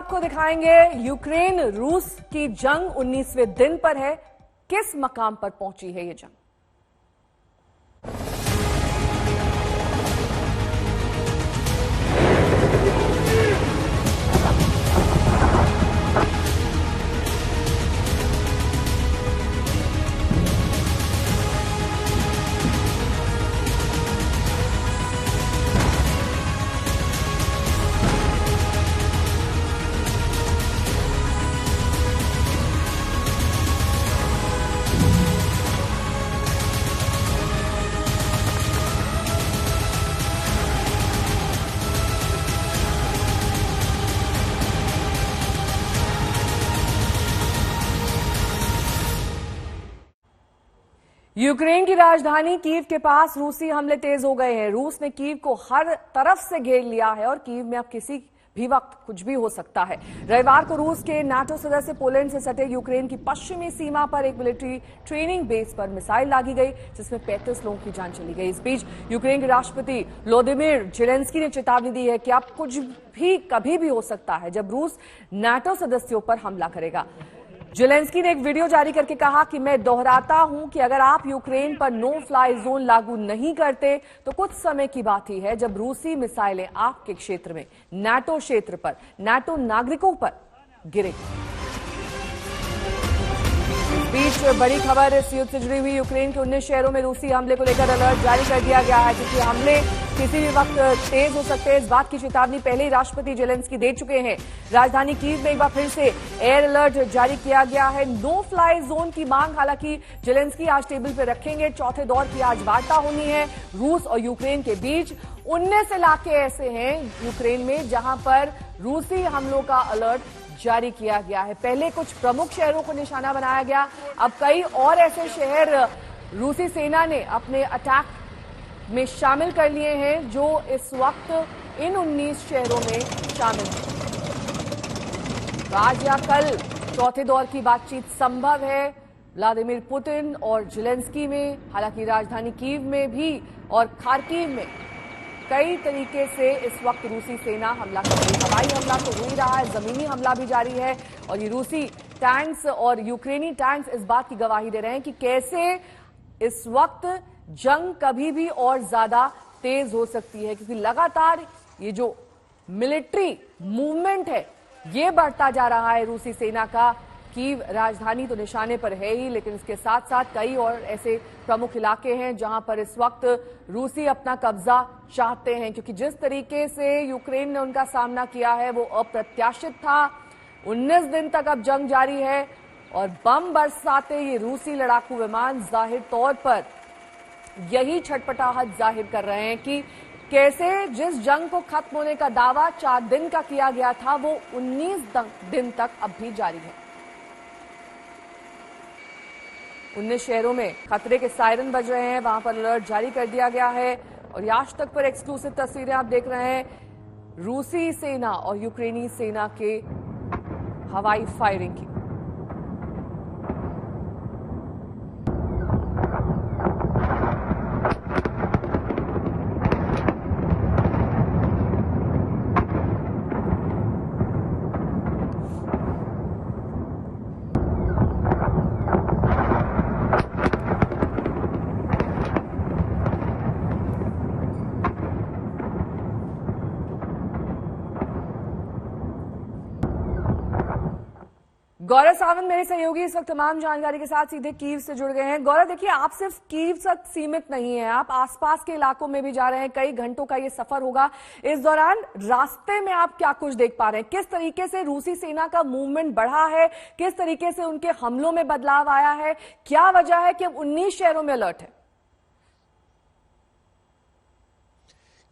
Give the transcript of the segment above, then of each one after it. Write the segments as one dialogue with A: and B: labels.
A: आपको दिखाएंगे यूक्रेन रूस की जंग 19वें दिन पर है। किस मकाम पर पहुंची है ये जंग? यूक्रेन की राजधानी कीव के पास रूसी हमले तेज हो गए हैं। रूस ने कीव को हर तरफ से घेर लिया है और कीव में अब किसी भी वक्त कुछ भी हो सकता है। रविवार को रूस के नाटो सदस्य पोलैंड से सटे यूक्रेन की पश्चिमी सीमा पर एक मिलिट्री ट्रेनिंग बेस पर मिसाइल दागी गई, जिसमें 35 लोगों की जान चली गई। इस बीच यूक्रेन के राष्ट्रपति व्लादिमीर जेलेंस्की ने चेतावनी दी है कि अब कुछ भी कभी भी हो सकता है जब रूस नाटो सदस्यों पर हमला करेगा। जेलेंस्की ने एक वीडियो जारी करके कहा कि मैं दोहराता हूं कि अगर आप यूक्रेन पर नो फ्लाई जोन लागू नहीं करते तो कुछ समय की बात ही है जब रूसी मिसाइलें आपके क्षेत्र में, नाटो क्षेत्र पर, नाटो नागरिकों पर गिरेगी। बीच बड़ी खबर, इस युद्ध से जुड़ी हुई यूक्रेन के 19 शहरों में रूसी हमले को लेकर अलर्ट जारी कर दिया गया है, क्योंकि हमले किसी भी वक्त तेज हो सकते हैं। इस बात की चेतावनी पहले ही राष्ट्रपति जेलेंस्की दे चुके हैं। राजधानी कीव में एक बार फिर से एयर अलर्ट जारी किया गया है। नो फ्लाई जोन की मांग हालांकि जेलेंस्की आज टेबल पर रखेंगे। चौथे दौर की आज वार्ता होनी है रूस और यूक्रेन के बीच। 19 इलाके ऐसे हैं यूक्रेन में जहां पर रूसी हमलों का अलर्ट जारी किया गया है। पहले कुछ प्रमुख शहरों को निशाना बनाया गया, अब कई और ऐसे शहर रूसी सेना ने अपने अटैक में शामिल कर लिए हैं जो इस वक्त इन 19 शहरों में शामिल हैं। तो आज या कल चौथे दौर की बातचीत संभव है व्लादिमीर पुतिन और जेलेंस्की में। हालांकि राजधानी कीव में भी और खार्किव में कई तरीके से इस वक्त रूसी सेना हमला कर रही है। हवाई हमला तो हो ही रहा है, जमीनी हमला भी जारी है और ये रूसी टैंक्स और यूक्रेनी टैंक्स इस बात की गवाही दे रहे हैं कि कैसे इस वक्त जंग कभी भी और ज्यादा तेज हो सकती है, क्योंकि लगातार ये जो मिलिट्री मूवमेंट है ये बढ़ता जा रहा है रूसी सेना का। कीव राजधानी तो निशाने पर है ही, लेकिन इसके साथ साथ कई और ऐसे प्रमुख इलाके हैं जहां पर इस वक्त रूसी अपना कब्जा चाहते हैं, क्योंकि जिस तरीके से यूक्रेन ने उनका सामना किया है वो अप्रत्याशित था। 19 दिन तक अब जंग जारी है और बम बरसाते ये रूसी लड़ाकू विमान जाहिर तौर पर यही छटपटाहट जाहिर कर रहे हैं कि कैसे जिस जंग को खत्म होने का दावा 4 दिन का किया गया था वो 19 दिन तक अब भी जारी है। 19 शहरों में खतरे के सायरन बज रहे हैं, वहां पर अलर्ट जारी कर दिया गया है। और आज तक पर एक्सक्लूसिव तस्वीरें आप देख रहे हैं रूसी सेना और यूक्रेनी सेना के हवाई फायरिंग की। गौरव सावंत मेरे सहयोगी इस वक्त तमाम जानकारी के साथ सीधे कीव से जुड़ गए हैं। गौरव, देखिए आप सिर्फ कीव तक सीमित नहीं है, आप आसपास के इलाकों में भी जा रहे हैं। कई घंटों का ये सफर होगा। इस दौरान रास्ते में आप क्या कुछ देख पा रहे हैं? किस तरीके से रूसी सेना का मूवमेंट बढ़ा है, किस तरीके से उनके हमलों में बदलाव आया है, क्या वजह है कि अब 19 शहरों में अलर्ट है?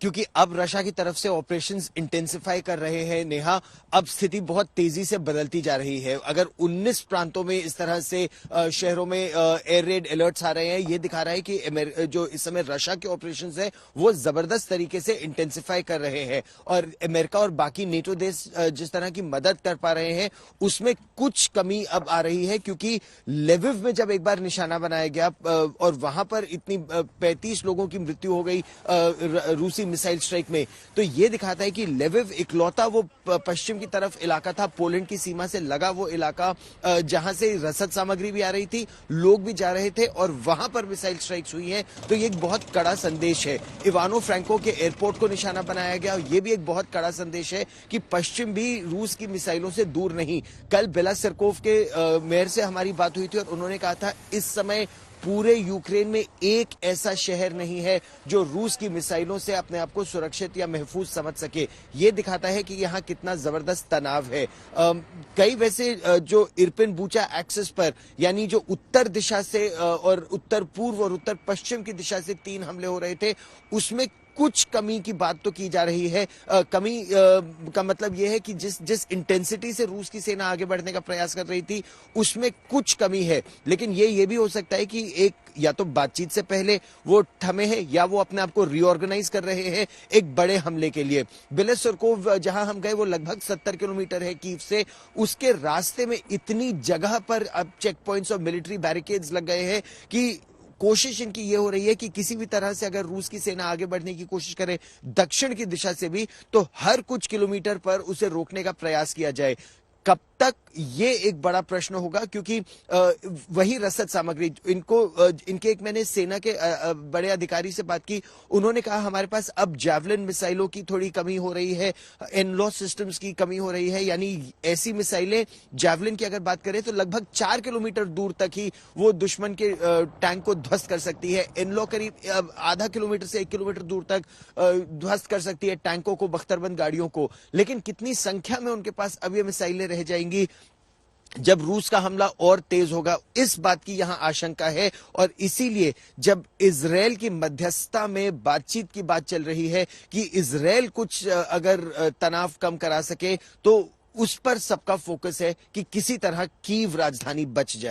B: क्योंकि अब रशिया की तरफ से ऑपरेशंस इंटेंसिफाई कर रहे हैं नेहा, अब स्थिति बहुत तेजी से बदलती जा रही है। अगर 19 प्रांतों में इस तरह से शहरों में एयर रेड अलर्ट्स आ रहे हैं, ये दिखा रहा है कि जो इस समय रशिया के ऑपरेशंस है वो जबरदस्त तरीके से इंटेंसिफाई कर रहे हैं। और अमेरिका और बाकी नेटो देश जिस तरह की मदद कर पा रहे हैं उसमें कुछ कमी अब आ रही है, क्योंकि लेविव में जब एक बार निशाना बनाया गया और वहां पर इतनी 35 लोगों की मृत्यु हो गई रूसी मिसाइल स्ट्राइक में। तो ये दिखाता है कि लेविव इकलौता वो पश्चिम की तरफ इलाका था, पोलैंड की सीमा से लगा वो इलाका, जहां से रसद सामग्री भी आ रही थी, लोग भी जा रहे थे और वहां पर मिसाइल स्ट्राइक्स हुई हैं। तो ये एक बहुत कड़ा संदेश है। इवानो फ्रैंको के एयरपोर्ट को निशाना बनाया गया, ये भी एक बहुत कड़ा संदेश है कि पश्चिम भी रूस की मिसाइलों से दूर नहीं। कल बेलासरकोव के मेयर से हमारी बात हुई थी और उन्होंने कहा था इस समय पूरे यूक्रेन में एक ऐसा शहर नहीं है जो रूस की मिसाइलों से अपने आप को सुरक्षित या महफूज समझ सके। ये दिखाता है कि यहाँ कितना जबरदस्त तनाव है। कई वैसे जो इरपिन बूचा एक्सिस पर, यानी जो उत्तर दिशा से और उत्तर पूर्व और उत्तर पश्चिम की दिशा से 3 हमले हो रहे थे, उसमें कुछ कमी की बात तो की जा रही है। कमी का मतलब यह है कि जिस इंटेंसिटी से रूस की सेना आगे बढ़ने का प्रयास कर रही थी उसमें कुछ कमी है। लेकिन ये भी हो सकता है कि एक या तो बातचीत से पहले वो थमे हैं या वो अपने आप को रीऑर्गेनाइज कर रहे हैं एक बड़े हमले के लिए। बेलासरकोव जहां हम गए वो लगभग 70 किलोमीटर है कीव से। उसके रास्ते में इतनी जगह पर अब चेक पॉइंट्स और मिलिट्री बैरिकेड्स लग गए हैं कि कोशिश इनकी ये हो रही है कि किसी भी तरह से अगर रूस की सेना आगे बढ़ने की कोशिश करे दक्षिण की दिशा से भी, तो हर कुछ किलोमीटर पर उसे रोकने का प्रयास किया जाए। कब तक, ये एक बड़ा प्रश्न होगा, क्योंकि वही रसद सामग्री इनके एक मैंने सेना के बड़े अधिकारी से बात की, उन्होंने कहा हमारे पास अब जैवलिन मिसाइलों की थोड़ी कमी हो रही है, एनलॉस सिस्टम्स की कमी हो रही है। यानी ऐसी मिसाइलें, जैवलिन की अगर बात करें तो लगभग 4 किलोमीटर दूर तक ही वो दुश्मन के टैंक को ध्वस्त कर सकती है। एनलॉ करीब आधा किलोमीटर से 1 किलोमीटर दूर तक ध्वस्त कर सकती है टैंकों को, बख्तरबंद गाड़ियों को। लेकिन कितनी संख्या में उनके पास अब ये मिसाइलें रह जाएंगी जब रूस का हमला और तेज होगा, इस बात की यहां आशंका है। और इसीलिए जब इजरायल की मध्यस्थता में बातचीत की बात चल रही है कि इजरायल कुछ अगर तनाव कम करा सके, तो उस पर सबका फोकस है कि किसी तरह कीव राजधानी बच जाए।